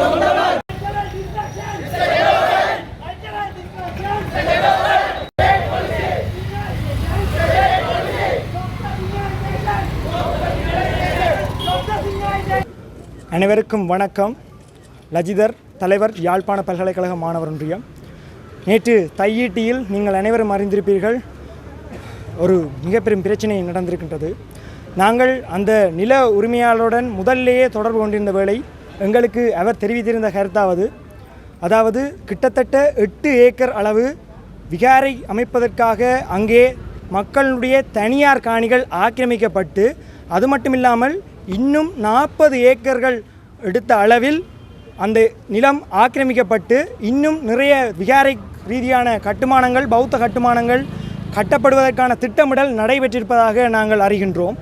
அனைவருக்கும் வணக்கம். லஜிதர், தலைவர், யாழ்ப்பாண பல்கலைக்கழக மாணவர் ஒன்றியம். நேற்று தையீட்டியில் நீங்கள் அனைவரும் அறிந்திருப்பீர்கள், ஒரு மிகப்பெரும் பிரச்சனை நடந்திருக்கின்றது. நாங்கள் அந்த நில உரிமையாளருடன் முதல்லேயே தொடர்பு கொண்டிருந்த வேளை எங்களுக்கு அவர் தெரிவித்திருந்த கருத்தாவது, அதாவது கிட்டத்தட்ட 8 ஏக்கர் அளவு விகாரை அமைப்பதற்காக அங்கே மக்களுடைய தனியார் காணிகள் ஆக்கிரமிக்கப்பட்டு, அது மட்டுமில்லாமல் இன்னும் 40 ஏக்கர்கள் எடுத்த அளவில் அந்த நிலம் ஆக்கிரமிக்கப்பட்டு இன்னும் நிறைய விகாரை ரீதியான கட்டுமானங்கள், பௌத்த கட்டுமானங்கள் கட்டப்படுவதற்கான திட்டமிடல் நடைபெற்றிருப்பதாக நாங்கள் அறிகின்றோம்.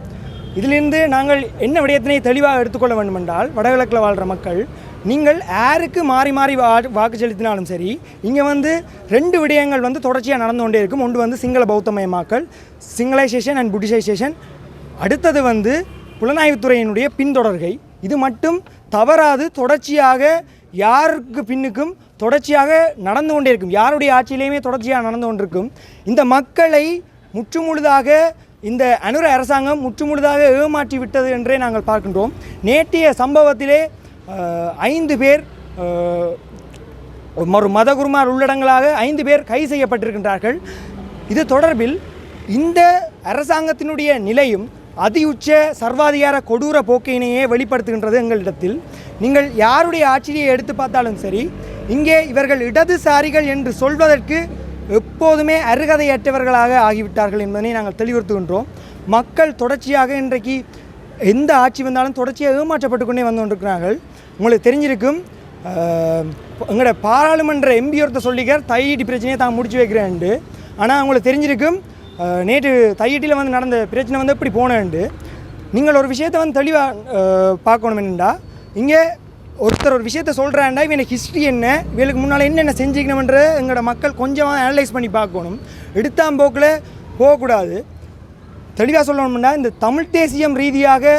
இதிலிருந்து நாங்கள் என்ன விடயத்தினை தெளிவாக எடுத்துக்கொள்ள வேண்டுமென்றால், வடகிழக்கில் வாழ்கிற மக்கள், நீங்கள் யாருக்கு மாறி மாறி வாக்கு செலுத்தினாலும் சரி, இங்கே 2 விடயங்கள் தொடர்ச்சியாக நடந்து கொண்டே இருக்கும். ஒன்று சிங்கள பௌத்தமயமாக்கல், சிங்களைசேஷன் அண்ட் புட்டிசைசேஷன். அடுத்தது புலனாய்வுத்துறையினுடைய பின்தொடர்கை. இது மட்டும் தவறாது தொடர்ச்சியாக யாருக்கு பின்னுக்கும் தொடர்ச்சியாக நடந்து கொண்டே இருக்கும். யாருடைய ஆட்சியிலையுமே தொடர்ச்சியாக நடந்து கொண்டிருக்கும். இந்த மக்களை முற்றுமுழுதாக இந்த அனுர அரசாங்கம் முற்றுமுழுதாக ஏமாற்றி விட்டது என்றே நாங்கள் பார்க்கின்றோம். நேற்றைய சம்பவத்திலே 5 பேர், ஒரு மதகுருமார் உள்ளடங்களாக 5 பேர் கைது செய்யப்பட்டிருக்கின்றார்கள். இது தொடர்பில் இந்த அரசாங்கத்தினுடைய நிலையும் அதியுச்ச சர்வாதிகார கொடூர போக்கினையே வெளிப்படுத்துகின்றது எங்களிடத்தில். நீங்கள் யாருடைய ஆட்சியை எடுத்து பார்த்தாலும் சரி, இங்கே இவர்கள் இடதுசாரிகள் என்று சொல்வதற்கு எப்போதுமே அருகதையற்றவர்களாக ஆகிவிட்டார்கள் என்பதனை நாங்கள் தெளிவுறுத்துகின்றோம். மக்கள் தொடர்ச்சியாக இன்றைக்கு எந்த ஆட்சி வந்தாலும் தொடர்ச்சியாக ஏமாற்றப்பட்டு கொண்டே வந்து கொண்டிருக்கிறார்கள். உங்களுக்கு தெரிஞ்சிருக்கும், எங்களோட பாராளுமன்ற எம்பி ஒருத்தர் சொல்லிக்கார், தையீட்டி பிரச்சனையை தான் முடிச்சு வைக்கிறேன்ட்டு. ஆனால் உங்களுக்கு தெரிஞ்சிருக்கும், நேற்று தையீட்டியில் நடந்த பிரச்சனை எப்படி போனேன்ட்டு. நீங்கள் ஒரு விஷயத்தை தெளிவாக பார்க்கணும். என்னென்னா, இங்கே ஒருத்தர் ஒரு விஷயத்தை சொல்கிறாண்டா, இவன் ஹிஸ்ட்ரி என்ன, இவளுக்கு முன்னால் என்னென்ன செஞ்சுக்கணும்ன்ற எங்களோட மக்கள் கொஞ்சமாக அனலைஸ் பண்ணி பார்க்கணும். எடுத்தாம்போக்கில் போகக்கூடாது. தெளிவாக சொல்லணும்னா, இந்த தமிழ் தேசியம் ரீதியாக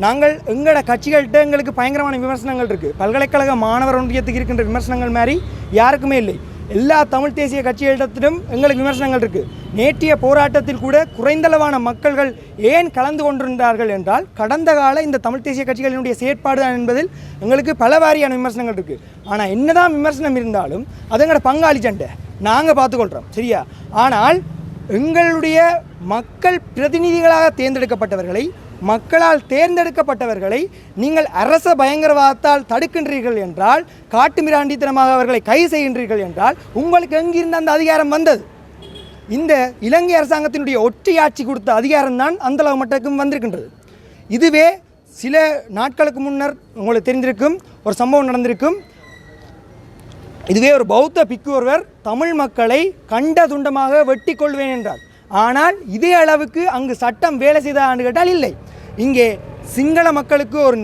நாங்கள் எங்களோட கட்சிகள்கிட்ட எங்களுக்கு பயங்கரமான விமர்சனங்கள் இருக்குது. பல்கலைக்கழக மாணவர் ஒன்றியத்துக்கு இருக்கின்ற விமர்சனங்கள் மாதிரி யாருக்குமே இல்லை. எல்லா தமிழ் தேசிய கட்சிகளிடத்திலும் எங்களுக்கு விமர்சனங்கள் இருக்குது. நேற்றைய போராட்டத்தில் கூட குறைந்தளவான மக்கள்கள் ஏன் கலந்து கொண்டிருந்தார்கள் என்றால், கடந்த கால இந்த தமிழ் தேசிய கட்சிகளினுடைய செயற்பாடு தான் என்பதில் எங்களுக்கு பல வாரியான விமர்சனங்கள் இருக்குது. ஆனால் என்னதான் விமர்சனம் இருந்தாலும் அது எங்களோட பங்காளி சண்டை, நாங்கள் பார்த்துக்கொள்கிறோம், சரியா? ஆனால் எங்களுடைய மக்கள் பிரதிநிதிகளாக தேர்ந்தெடுக்கப்பட்டவர்களை, மக்களால் தேர்ந்தெடுக்கப்பட்டவர்களை நீங்கள் அரச பயங்கரவாதத்தால் தடுக்கின்றீர்கள் என்றால், காட்டுமிராண்டித்தனமாக அவர்களை கைது செய்கின்றீர்கள் என்றால், உங்களுக்கு எங்கிருந்து அந்த அதிகாரம் வந்தது? இந்த இலங்கை அரசாங்கத்தினுடைய ஒற்றையாட்சி கொடுத்த அதிகாரம்தான் அந்தளவு மட்டுக்கும் வந்திருக்கின்றது. இதுவே சில நாட்களுக்கு முன்னர் உங்களுக்கு தெரிந்திருக்கும், ஒரு சம்பவம் நடந்திருக்கும். இதுவே ஒரு பௌத்த பிக்கு ஒருவர் தமிழ் மக்களை கண்ட துண்டமாக வெட்டி கொள்வேன் என்றார். ஆனால் இதே அளவுக்கு அங்கு சட்டம் வேலை செய்தான்னு கேட்டால் இல்லை. இங்கே சிங்கள மக்களுக்கு ஒரு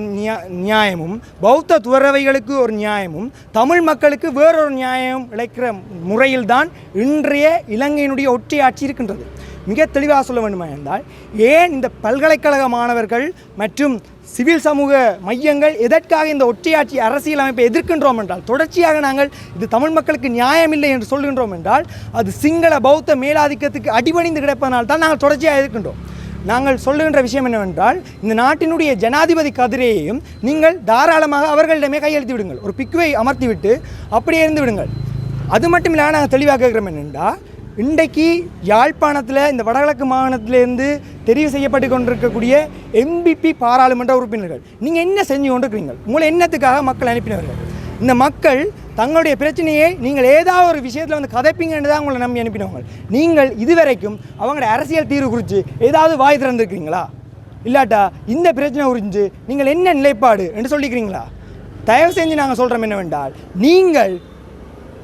நியாயமும், பௌத்த துறவைகளுக்கு ஒரு நியாயமும், தமிழ் மக்களுக்கு வேறொரு நியாயம் இழைக்கிற முறையில்தான் இன்றைய இலங்கையினுடைய ஒற்றையாட்சி இருக்கின்றது. மிக தெளிவாக சொல்ல வேண்டுமா என்றால், ஏன் இந்த பல்கலைக்கழக மாணவர்கள் மற்றும் சிவில் சமூக மையங்கள் எதற்காக இந்த ஒற்றையாட்சி அரசியல் அமைப்பை எதிர்க்கின்றோம் என்றால், தொடர்ச்சியாக நாங்கள் இது தமிழ் மக்களுக்கு நியாயமில்லை என்று சொல்கின்றோம் என்றால், அது சிங்கள பௌத்த மேலாதிக்கத்துக்கு அடிபணிந்து கிடப்பதனால் தான் நாங்கள் தொடர்ச்சியாக இருக்கின்றோம். நாங்கள் சொல்லுகின்ற விஷயம் என்னவென்றால், இந்த நாட்டினுடைய ஜனாதிபதி கதிரையையும் நீங்கள் தாராளமாக அவர்களிடமே கையெழுத்து விடுங்கள். ஒரு பிக்குவை அமர்த்தி விட்டு அப்படியே இருந்து விடுங்கள். அது மட்டும் இல்லாமல் நாங்கள் தெளிவாக கேட்குறோம் என்னென்றால், இன்றைக்கு யாழ்ப்பாணத்தில் இந்த வடகிழக்கு மாகாணத்திலேருந்து தெரிவு செய்யப்பட்டு கொண்டிருக்கக்கூடிய எம்பிபி பாராளுமன்ற உறுப்பினர்கள், நீங்கள் என்ன செஞ்சு கொண்டிருக்கிறீங்க? உங்களை என்னத்துக்காக மக்கள் அனுப்பினவர்கள்? இந்த மக்கள் தங்களுடைய பிரச்சனையை நீங்கள் ஏதாவது ஒரு விஷயத்தில் கதைப்பீங்கன்னு தான் உங்களை நம்பி அனுப்பினவங்க. நீங்கள் இதுவரைக்கும் அவங்களோட அரசியல் தீர்வு குறித்து ஏதாவது வாய் திறந்துருக்கிறீங்களா? இல்லாட்டா இந்த பிரச்சனை குறித்து நீங்கள் என்ன நிலைப்பாடு என்று சொல்லிக்கிறீங்களா? தயவு செஞ்சு நாங்கள் சொல்கிறோம் என்னவென்றால், நீங்கள்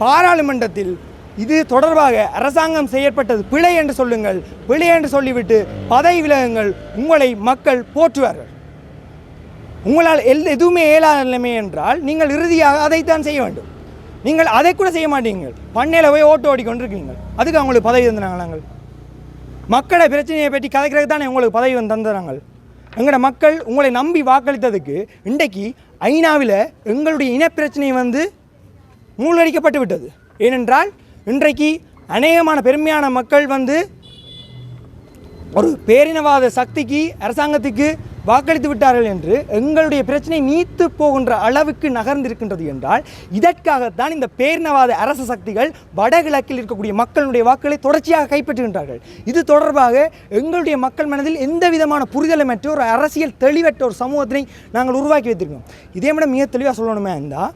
பாராளுமன்றத்தில் இது தொடர்பாக அரசாங்கம் செயற்பட்டது பிழை என்று சொல்லுங்கள். பிழை என்று சொல்லிவிட்டு பதவி விலகுங்கள். உங்களை மக்கள் போற்றுவார்கள். உங்களால் எதுவுமே இயலாத நிலைமை என்றால் நீங்கள் இறுதியாக அதைத்தான் செய்ய வேண்டும். நீங்கள் அதை கூட செய்ய மாட்டீங்க. பண்ணையில் போய் ஓட்டு ஓடிக்கொண்டிருக்கீங்க. அதுக்கு அவங்களுக்கு பதவி தந்துனாங்க. நாங்கள் மக்களை பிரச்சனையை பற்றி கதைக்கிறதுக்கு தானே உங்களுக்கு பதவி தந்துறாங்க. எங்களோட மக்கள் உங்களை நம்பி வாக்களித்ததுக்கு இன்றைக்கு ஐநாவில் எங்களுடைய இனப்பிரச்சனை வந்து மூழ்கடிக்கப்பட்டு விட்டது. ஏனென்றால் இன்றைக்கு அநேகமான பெருமையான மக்கள் வந்து ஒரு பேரினவாத சக்திக்கு அரசாங்கத்துக்கு வாக்களித்து விட்டார்கள் என்று எங்களுடைய பிரச்சனை நீத்து போகின்ற அளவுக்கு நகர்ந்திருக்கின்றது என்றால் இதற்காகத்தான் இந்த பேரினவாத அரச சக்திகள் வடகிழக்கில் இருக்கக்கூடிய மக்களுடைய வாக்குகளை தொடர்ச்சியாக கைப்பற்றுகின்றார்கள். இது தொடர்பாக எங்களுடைய மக்கள் மனதில் எந்த விதமான புரிதலமற்ற ஒரு அரசியல் தெளிவற்ற ஒரு சமூகத்தினை நாங்கள் உருவாக்கி வைத்திருக்கோம். இதே விட மிக தெளிவாக சொல்லணுமே இருந்தால்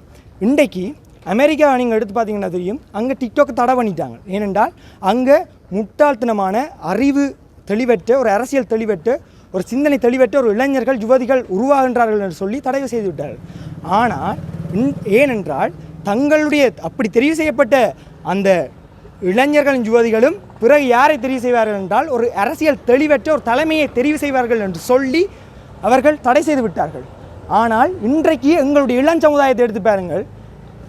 இன்றைக்கு அமெரிக்காவை நீங்கள் எடுத்து பார்த்தீங்கன்னா தெரியும், அங்கே டிக்டாக் தடை பண்ணிட்டாங்க. ஏனென்றால் அங்கே முட்டாள்தனமான அறிவு தெளிவற்ற ஒரு அரசியல் தெளிவற்ற ஒரு சிந்தனை தெளிவற்ற ஒரு இளைஞர்கள் யுவதிகள் உருவாகின்றார்கள் என்று சொல்லி தடை செய்து விட்டார்கள். ஆனால் ஏனென்றால் தங்களுடைய அப்படி தெரிவு செய்யப்பட்ட அந்த இளைஞர்களின் யுவதிகளும் பிறகு யாரை தெரிவு செய்வார்கள் என்றால் ஒரு அரசியல் தெளிவற்ற ஒரு தலைமையை தெரிவு செய்வார்கள் என்று சொல்லி அவர்கள் தடை செய்து விட்டார்கள். ஆனால் இன்றைக்கு எங்களுடைய இளம் சமுதாயத்தை எடுத்து பாருங்கள்,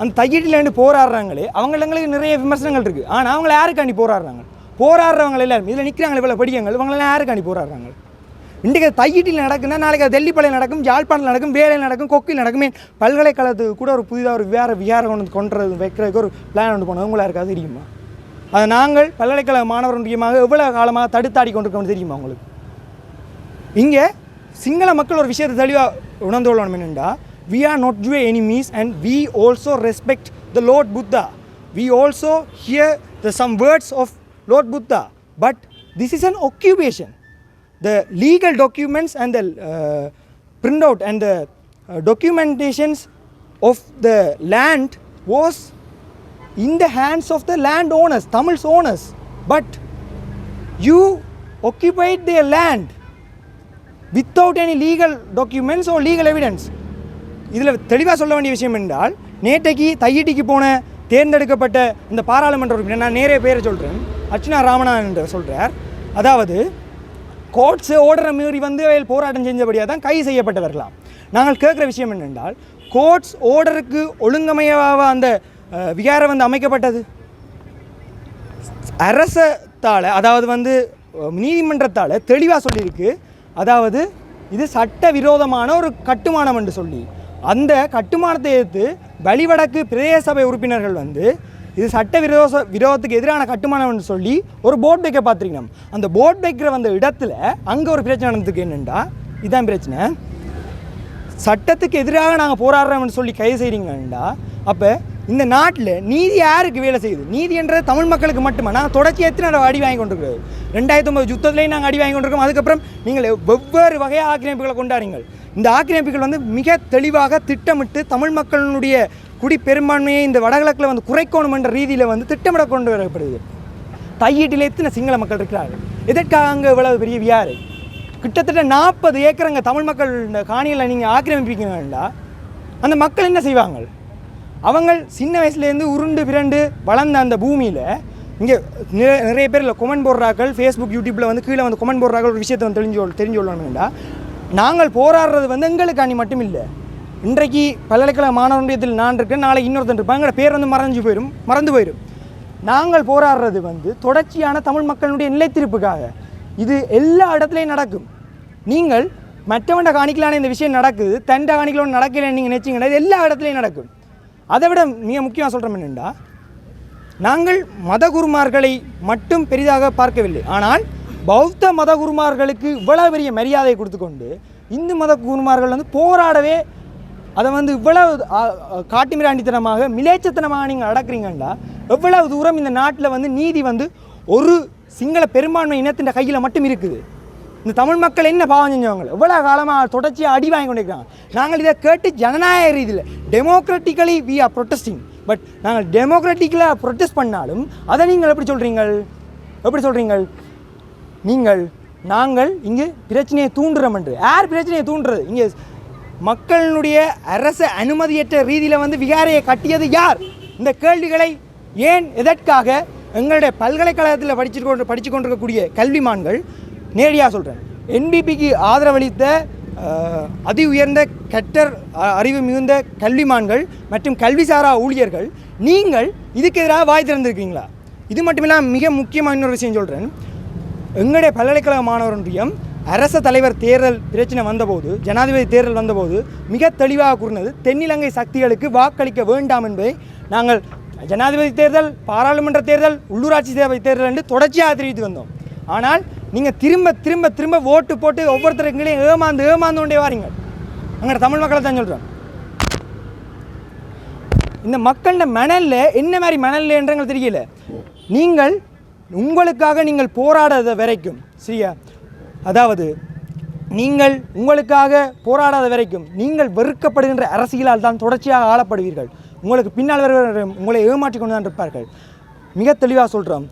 அந்த தையீட்டிலேருந்து போராடுறாங்களே அவங்களுக்கு நிறைய விமர்சனங்கள் இருக்குது. ஆனால் அவங்கள யாருக்காண்டி போராடுறவங்க எல்லாரும் இதில் நிற்கிறாங்க, இவ்வளோ படிக்கங்கள் இவங்களாம் யாருக்காண்டி போராடுறாங்க? இன்றைக்கு தையீட்டில் நடக்குன்னா நாளைக்கு அது தெல்லிப்பளையில் நடக்கும், யாழ்ப்பாணத்தில் நடக்கும், வேலையில் நடக்கும், கொக்கில் நடக்குமே. பல்கலைக்கழகத்துக்கு கூட ஒரு புதிதாக ஒரு விகாரம் கொண்டு வைக்கிறதுக்கு ஒரு பிளான் ஒன்று போனோம். உங்களாக இருக்காது தெரியுமா? அதை நாங்கள் பல்கலைக்கழக மாணவர் முக்கியமாக எவ்வளோ காலமாக தடுத்தாடி கொண்டிருக்கோம்னு தெரியுமா உங்களுக்கு? இங்கே சிங்கள மக்கள் ஒரு விஷயத்தை தெளிவாக உணர்ந்து கொள்ளணும். என்னென்னா, we are not your enemies and we also respect the Lord Buddha. We also hear some words of Lord Buddha. But this is an occupation. The legal documents and the printout and the documentations of the land was in the hands of the landowners, Tamil's owners. But you occupied their land without any legal documents or legal evidence. இதில் தெளிவாக சொல்ல வேண்டிய விஷயம் என்றால், நேற்றைக்கு தையீட்டிக்கு போன தேர்ந்தெடுக்கப்பட்ட இந்த பாராளுமன்ற உறுப்பினர், நான் நேரே பேரை சொல்கிறேன், அர்ச்சுனா ராமநாதன் என்று சொல்கிறார். அதாவது கோர்ட்ஸு ஓர்டரை மீறி வந்து போராட்டம் செஞ்சபடியாக தான் கைது செய்யப்பட்டவர்களாம். நாங்கள் கேட்குற விஷயம் என்னென்றால், கோர்ட்ஸ் ஓர்டருக்கு ஒழுங்கமையாக அந்த விகாரம் வந்து அமைக்கப்பட்டது அரசத்தால், அதாவது வந்து நீதிமன்றத்தால் தெளிவாக சொல்லியிருக்கு. அதாவது இது சட்ட விரோதமான ஒரு கட்டுமானம் என்று சொல்லி அந்த கட்டுமானத்தை எதிர்த்து வலிவடக்கு பிரதேச சபை உறுப்பினர்கள் வந்து இது சட்ட விரோதத்துக்கு எதிரான கட்டுமானம் என்று சொல்லி ஒரு போர்ட் வைக்க பார்த்துருக்கணும். அந்த போர்ட் வைக்கிற வந்த இடத்துல அங்கே ஒரு பிரச்சனை நடந்ததுக்கு என்னென்னா, இதுதான் பிரச்சனை. சட்டத்துக்கு எதிராக நாங்கள் போராடுறோம்னு சொல்லி கைது செய்கிறீங்கண்டா, அப்போ இந்த நாட்டில் நீதி யாருக்கு வேலை செய்யுது? நீதி என்றது தமிழ் மக்களுக்கு மட்டுமா? நாங்கள் தொடர்ச்சி எத்தனை அடி வாங்கி கொண்டிருக்கிறோம். 2009 யுத்தத்துலேயும் நாங்கள் அடி வாங்கி கொண்டிருக்கோம். அதுக்கப்புறம் நீங்கள் வெவ்வேறு வகையாக ஆக்கிரமிப்புகளை கொண்டாடுங்கள். இந்த ஆக்கிரமிப்புகள் வந்து மிக தெளிவாக திட்டமிட்டு தமிழ் மக்களுடைய குடிப்பெரும்பான்மையை இந்த வடகிழக்கில் வந்து குறைக்கணும் என்ற ரீதியில் வந்து திட்டமிட கொண்டு வரப்படுது. தையீட்டில் எத்தனை சிங்கள மக்கள் இருக்கிறார்கள்? எதற்காக அங்கே இவ்வளவு பெரிய வியாறு? கிட்டத்தட்ட 40 ஏக்கரங்க தமிழ் மக்கள் இந்த காணியில் நீங்கள் ஆக்கிரமிப்பீங்கன்னா அந்த மக்கள் என்ன செய்வாங்க? அவங்க சின்ன வயசுலேருந்து உருண்டு பிறண்டு வளர்ந்த அந்த பூமியில் இங்கே நிறைய பேர் இல்லை கொமெண்ட் போடுறார்கள், ஃபேஸ்புக் யூடியூப்பில் வந்து கீழே வந்து கொமெண்ட் போடுறார்கள். ஒரு விஷயத்தை வந்து தெரிஞ்சு கொள்ளணும்னா, நாங்கள் போராடுறது வந்து எங்களுக்காண்டி மட்டும் இல்லை. இன்றைக்கு பல்கலைக்கழக மாணவர்களிடத்தில் நான் இருக்கேன், நாளைக்கு இன்னொருத்தன் இருப்பாங்க, எங்களோட பேர் வந்து மறந்து போயிடும். நாங்கள் போராடுறது வந்து தொடர்ச்சியான தமிழ் மக்களுடைய நிலைத்திருப்புக்காக. இது எல்லா இடத்துலையும் நடக்கும். நீங்கள் மற்றவண்ட காணிக்கலான இந்த விஷயம் நடக்குது, தண்ட காணிக்கலோன்னு நடக்கலைன்னு நீங்கள் நினச்சிங்கன்னா இது எல்லா இடத்துலையும் நடக்கும். அதை விட மிக முக்கியமாக சொல்கிறோம் என்னென்னா, நாங்கள் மத குருமார்களை மட்டும் பெரிதாக பார்க்கவில்லை. ஆனால் பௌத்த மத குருமார்களுக்கு இவ்வளவு பெரிய மரியாதையை கொடுத்துக்கொண்டு இந்து மத குருமார்கள் வந்து போராடவே அதை வந்து இவ்வளவு காட்டுமிராண்டித்தனமாக மிலேச்சத்தனமாக நீங்கள் நடக்கிறீங்கன்னா எவ்வளவு தூரம் இந்த நாட்டில் வந்து நீதி வந்து ஒரு சிங்கள பெரும்பான்மை இனத்தின் கையில் மட்டும் இருக்குது. இந்த தமிழ் மக்கள் என்ன பாவம் செஞ்சவங்க எவ்வளோ காலமாக தொடர்ச்சியாக அடி வாங்கி கொண்டிருக்கிறாங்க. நாங்கள் இதை கேட்டு ஜனநாயக ரீதியில் democratically we are protesting. But நாங்கள் டெமோக்ராட்டிக்கலாக ப்ரொட்டஸ்ட் பண்ணாலும் அதை நீங்கள் எப்படி சொல்கிறீங்க? நாங்கள் இங்கே பிரச்சனையை தூண்டுறோம் என்று. யார் பிரச்சனையை தூண்டுறது? இங்கே மக்களுடைய அரச அனுமதியற்ற ரீதியில் வந்து விகாரையை கட்டியது யார்? இந்த கேள்விகளை ஏன் எதற்காக எங்களுடைய பல்கலைக்கழகத்தில் படித்து கொண்டிருக்கக்கூடிய கல்விமான்கள், நேரடியாக சொல்கிறேன், என்பிபிக்கு ஆதரவளித்த அதி உயர்ந்த கற்றர் அறிவு மிகுந்த கல்விமான்கள் மற்றும் கல்விசாரா ஊழியர்கள், நீங்கள் இதுக்கு எதிராக வாய் திறந்திருக்கீங்களா? இது மட்டுமில்லாமல் மிக முக்கியமாக இன்னொரு விஷயம் சொல்கிறேன். எங்களுடைய பல்கலைக்கழக மாணவர் ஒன்றியம் அரச தலைவர் தேர்தல் பிரச்சனை வந்தபோது, ஜனாதிபதி தேர்தல் வந்தபோது மிக தெளிவாக கூறினது தென்னிலங்கை சக்திகளுக்கு வாக்களிக்க வேண்டாம் என்பதை நாங்கள் ஜனாதிபதி தேர்தல், பாராளுமன்ற தேர்தல், உள்ளூராட்சி சபை தேர்தல் என்று தொடர்ச்சியாக தெரிவித்து வந்தோம். ஆனால் நீங்கள் திரும்ப திரும்ப திரும்ப ஓட்டு போட்டு ஒவ்வொருத்தருங்களையும் ஏமாந்து கொண்டே வாரீங்க. அங்கே தமிழ் மக்களை தான் சொல்கிறோம். இந்த மக்களோட மணலில் என்ன மாதிரி மணலில் என்றங்களுக்கு தெரியல. நீங்கள் உங்களுக்காக நீங்கள் போராடாத வரைக்கும் சரியா, அதாவது நீங்கள் உங்களுக்காக போராடாத வரைக்கும் நீங்கள் வெறுக்கப்படுகின்ற அரசியலால் தான் தொடர்ச்சியாக ஆளப்படுவீர்கள். உங்களுக்கு பின்னால் வருகிற உங்களை ஏமாற்றி கொண்டு தான் இருப்பார்கள். மிக தெளிவாக சொல்கிறோம்.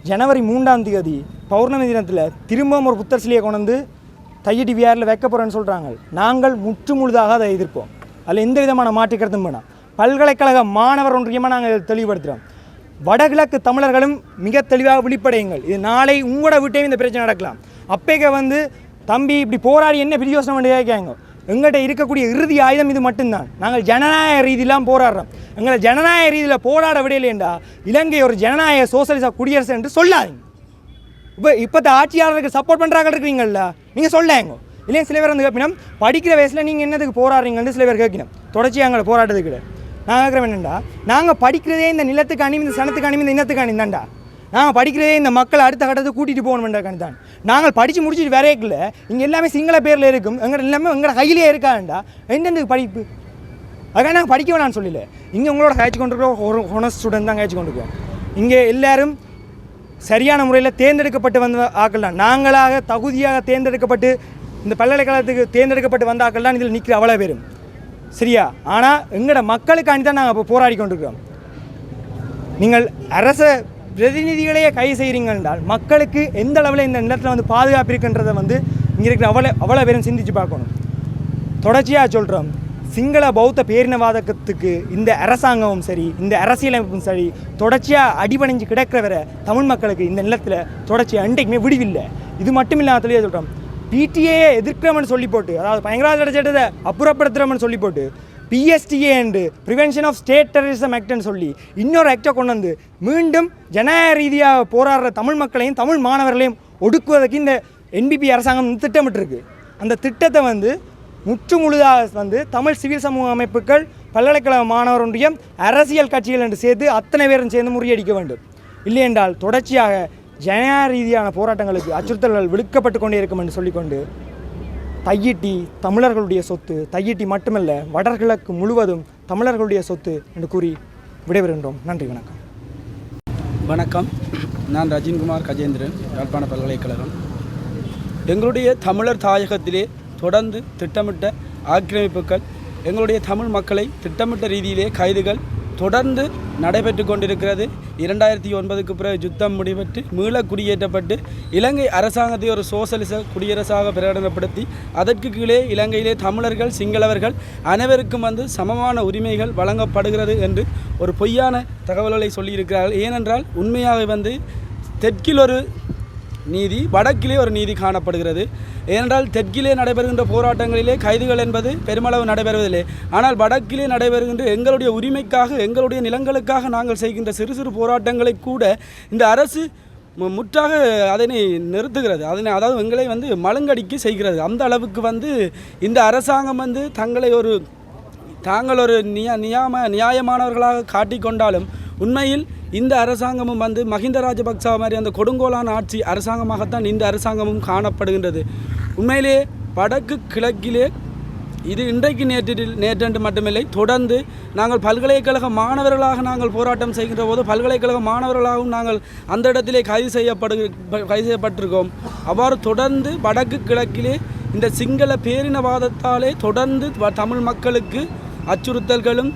ஜனவரி 3ஆம் தேதி பௌர்ணமி தினத்தில் திரும்பவும் ஒரு புத்தர் சிலையை கொண்டு வந்து தையடி விஆரில் வைக்க போகிறேன்னு சொல்கிறாங்க. நாங்கள் முற்றுமுழுதாக அதை எதிர்ப்போம். அதில் எந்த விதமான மாற்று கருத்தும் வேணாம். பல்கலைக்கழக மாணவர் ஒன்றியமாக நாங்கள் தெளிவுபடுத்துகிறோம். வடகிழக்கு தமிழர்களும் மிக தெளிவாக விழிப்படையுங்கள். இது நாளை உங்களோட வீட்டையும் இந்த பிரச்சனை நடக்கலாம். அப்பேக்க வந்து தம்பி இப்படி போராடி என்ன பிரயோசனம் பண்ணி கேட்காங்க. எங்கள்கிட்ட இருக்கக்கூடிய இறுதி ஆயுதம் இது மட்டும்தான். நாங்கள் ஜனநாயக ரீதியெலாம் போராடுறோம். எங்களை ஜனநாயக ரீதியில் போராட விடையிலேண்டா இலங்கை ஒரு ஜனநாயக சோசலிச குடியரசு என்று சொல்லாதீங்க. இப்போ ஆட்சியாளருக்கு சப்போர்ட் பண்ணுறாங்க இருக்கிறீங்களா, நீங்கள் சொல்லாங்க. இல்லையா சில பேர் வந்து கேட்பினோம், படிக்கிற வயசில் நீங்கள் என்னதுக்கு போராடுறீங்கன்னு சில பேர் கேட்கணும். தொடர்ச்சியாக எங்களை போராட்டத்துக்கு கிடையாது. நாங்கள் கேட்குறோம் என்னென்னா, நாங்கள் படிக்கிறதே இந்த நிலத்துக்கு அணியும், இந்த சனத்துக்கு அணியும், இந்த இனத்துக்கு அணியும் தான்டா. நாங்கள் படிக்கிறதே இந்த மக்களை அடுத்த கட்டத்துக்கு கூட்டிகிட்டு போகணுமென்றாக்கான தான். நாங்கள் படித்து முடிச்சுட்டு வரையக்கில்ல இங்கே எல்லாமே சிங்கள பேரில் இருக்கும். எங்களை எல்லாமே எங்களோட கையிலே இருக்காண்டா. எந்தெந்த படிப்பு அதுக்காக நாங்கள் படிக்க வேணான்னு சொல்லல. இங்கே உங்களோட கழிச்சு கொண்டிருக்கிறோம் ஒரு ஹொனஸ் ஸ்டூடெண்ட் தான் கழிச்சு கொண்டிருக்கோம். இங்கே எல்லோரும் சரியான முறையில் தேர்ந்தெடுக்கப்பட்டு வந்த ஆக்கள் தான். நாங்களாக தகுதியாக தேர்ந்தெடுக்கப்பட்டு இந்த பல்கலைக்கழகத்துக்கு தேர்ந்தெடுக்கப்பட்டு வந்த ஆக்கள் தான் இதில் நிற்கிற அவ்வளோ பேரும் சரியா. ஆனால் எங்களோட மக்களுக்காண்டி தான் நாங்கள் இப்போ போராடி கொண்டிருக்கிறோம். நீங்கள் அரச பிரதிநிதிகளையே கைது செய்கிறீங்க என்றால் மக்களுக்கு எந்த அளவில் இந்த நிலத்தில் வந்து பாதுகாப்பு இருக்குன்றதை வந்து இங்கே இருக்கிற அவ்வளோ பேரும் சிந்திச்சு பார்க்கணும். தொடர்ச்சியாக சொல்கிறோம், சிங்கள பௌத்த பேரினவாதத்துக்கு இந்த அரசாங்கமும் சரி, இந்த அரசியலமைப்பும் சரி தொடர்ச்சியாக அடிபணிஞ்சு கிடக்கிற வரை தமிழ் மக்களுக்கு இந்த நிலத்தில் தொடர்ச்சியாக அன்றைக்குமே விடுவில்லை. இது மட்டும் இல்லாமல் தெளிவாக சொல்கிறோம், பிடிஏ எதிர்க்கிறோம்னு சொல்லி போட்டு, அதாவது பயங்கரவாத சட்டத்தை அப்புறப்படுத்துகிறோம்னு சொல்லி போட்டு PSTA என்று ப்ரிவென்ஷன் ஆஃப் ஸ்டேட் டெரரிசம் ஆக்ட்னு சொல்லி இன்னொரு ஆக்டை கொண்டு வந்து மீண்டும் ஜனநாயக ரீதியாக போராடுற தமிழ் மக்களையும் தமிழ் மாணவர்களையும் ஒடுக்குவதற்கு இந்த NPP அரசாங்கம் திட்டமிட்டிருக்கு. அந்த திட்டத்தை வந்து முற்றுமுழுதாக வந்து தமிழ் சிவில் சமூக அமைப்புகள், பல்கலைக்கழக மாணவர் ஒன்றியம், அரசியல் கட்சிகள் என்று சேர்த்து அத்தனை பேரும் சேர்ந்து முறியடிக்க வேண்டும். இல்லையென்றால் தொடர்ச்சியாக ஜனநாயக ரீதியான போராட்டங்களுக்கு அச்சுறுத்தல்கள் விடுக்கப்பட்டு கொண்டே இருக்கும் என்று சொல்லிக்கொண்டு, தையிட்டி தமிழர்களுடைய சொத்து, தையிட்டி மட்டுமல்ல வடகிழக்கு முழுவதும் தமிழர்களுடைய சொத்து என்று கூறி விடைபெறுகின்றோம். நன்றி, வணக்கம். வணக்கம். நான் ரஜின்குமார் கஜேந்திரன், யாழ்ப்பாண பல்கலைக்கழகம். எங்களுடைய தமிழர் தாயகத்திலே தொடர்ந்து திட்டமிட்ட ஆக்கிரமிப்புகள், எங்களுடைய தமிழ் மக்களை திட்டமிட்ட ரீதியிலே கைதுகள் தொடர்ந்து நடைபெற்று கொண்டிருக்கிறது. 2009க்கு பிறகு யுத்தம் முடிவெற்று மீள குடியேற்றப்பட்டு இலங்கை அரசாங்கத்தை ஒரு சோசலிச குடியரசாக பிரகடனப்படுத்தி அதற்கு கீழே இலங்கையிலே தமிழர்கள், சிங்களவர்கள் அனைவருக்கும் சமமான உரிமைகள் வழங்கப்படுகிறது என்று ஒரு பொய்யான தகவல்களை சொல்லியிருக்கிறார்கள். ஏனென்றால் உண்மையாக தெற்கில் ஒரு நீதி, வடக்கிலே ஒரு நீதி காணப்படுகிறது. ஏனென்றால் தெற்கிலே நடைபெறுகின்ற போராட்டங்களிலே கைதுகள் என்பது பெருமளவு நடைபெறுவதில்லை. ஆனால் வடக்கிலே நடைபெறுகின்ற எங்களுடைய உரிமைக்காக, எங்களுடைய நிலங்களுக்காக நாங்கள் செய்கின்ற சிறு சிறு போராட்டங்களை கூட இந்த அரசு முற்றாக அதனை நிறுத்துகிறது. அதாவது எங்களை மழுங்கடிக்க செய்கிறது. அந்த அளவுக்கு இந்த அரசாங்கம் தாங்கள் ஒரு நியாயமானவர்களாக காட்டிக்கொண்டாலும் உண்மையில் இந்த அரசாங்கமும் மஹிந்த ராஜபக்ச மாதிரி அந்த கொடுங்கோலான ஆட்சி அரசாங்கமாகத்தான் இந்த அரசாங்கமும் காணப்படுகின்றது. உண்மையிலே வடக்கு கிழக்கிலே இது இன்றைக்கு நேற்றென்று மட்டுமில்லை, தொடர்ந்து நாங்கள் பல்கலைக்கழக மாணவர்களாக நாங்கள் போராட்டம் செய்கின்ற போது பல்கலைக்கழக மாணவர்களாகவும் நாங்கள் அந்த இடத்திலே கைது செய்யப்பட்டிருக்கோம். அவ்வாறு தொடர்ந்து வடக்கு கிழக்கிலே இந்த சிங்கள பேரினவாதத்தாலே தொடர்ந்து தமிழ் மக்களுக்கு அச்சுறுத்தல்களும்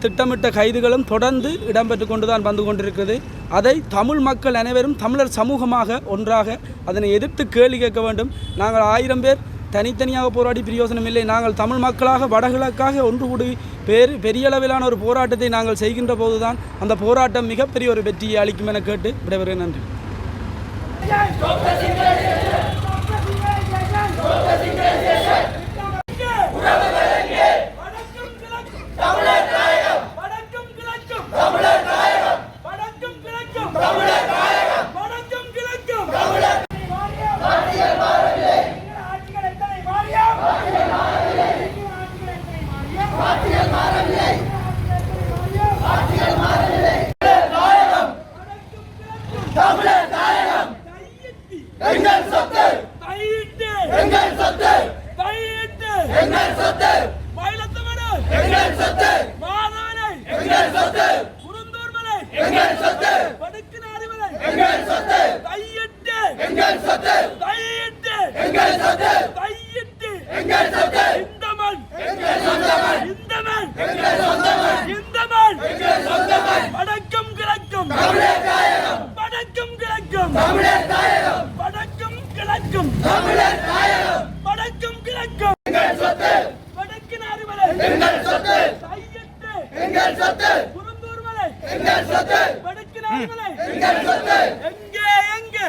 திட்டமிட்ட கைதுகளும் தொடர்ந்து இடம்பெற்று கொண்டுதான் வந்து கொண்டிருக்கிறது. அதை தமிழ் மக்கள் அனைவரும் தமிழர் சமூகமாக ஒன்றாக அதனை எதிர்த்து கேள்வி கேட்க வேண்டும். நாங்கள் 1000 பேர் தனித்தனியாக போராடி பிரயோசனம் இல்லை. நாங்கள் தமிழ் மக்களாக வடகிழக்காக ஒன்று கூடி பெரிய அளவிலான ஒரு போராட்டத்தை நாங்கள் செய்கின்ற போதுதான் அந்த போராட்டம் மிகப்பெரிய ஒரு வெற்றியை அளிக்கும் என கேட்டு விடைபெறுகிறேன். நன்றி. குருந்தூர் மலை வடக்குநாறு மலை கையிட்டு இந்த மண் வடக்கும் கிழக்கும் வடக்கும் கிழக்கும் வடக்கும் கிழக்கும் வடக்கும் கிழக்கும் வடக்குநாறு மலை கையிட்டு குருந்தூர் மலை வடக்குநாறு மலை எங்கே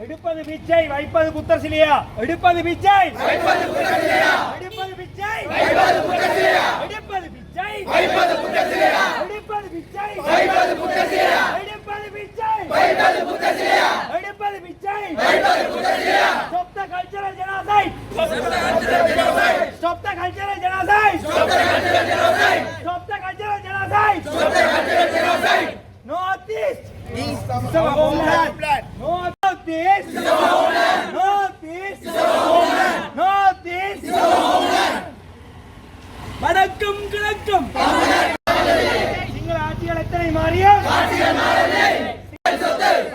எடுப்பது பிச்சை வைப்பது புத்தர் சிலையா எடுப்பது பிச்சை வைப்பது புத்தர் சிலையா எடுப்பது பிச்சை வைப்பது புத்தர் சிலையா எடுப்பது பிச்சை வைப்பது புத்தர் சிலையா எடுப்பது பிச்சை வைப்பது புத்தர் சிலையா எடுப்பது பிச்சை வைப்பது புத்தர் சிலையா எடுப்பது பிச்சை வைப்பது புத்தர் சிலையா stop the cultural genocide stop the cultural genocide stop the cultural genocide stop the cultural genocide stop the cultural genocide northeast east of our homeland northeast is our homeland northeast is our homeland northeast is our homeland வடக்கும் கிழக்கும் சிங்கள ஆட்சிகள் எத்தனை மாறியும் ஆட்சிகள் மாறவில்லை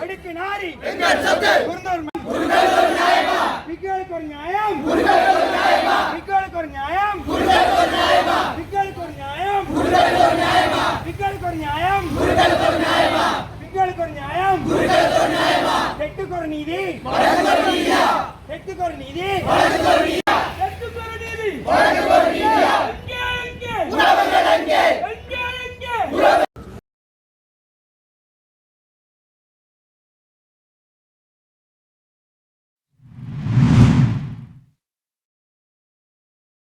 அடுக்கு நாரி எங்கள் சொத்து குருந்தூர் குருந்தூர் ஒரு நியாயமா பிக்களுக்கு ஒரு நியாயம் குருந்தூர் ஒரு நியாயமா பிக்களுக்கு ஒரு நியாயம் குருந்தூர் ஒரு நியாயமா பிக்களுக்கு ஒரு நியாயம் குருந்தூர் ஒரு நியாயமா பிக்களுக்கு ஒரு நியாயம் குருந்தூர் ஒரு நியாயமா பிக்களுக்கு ஒரு நியாயம் குருந்தூர் ஒரு நியாயமா தெட்டுக்கு ஒரு நீதி வடக்கு ஒரு நீதியா தெட்டுக்கு ஒரு நீதி வடக்கு ஒரு நீதியா தெட்டுக்கு ஒரு நீதி வடக்கு ஒரு நீதியா எங்கே உறவுகள் எங்கே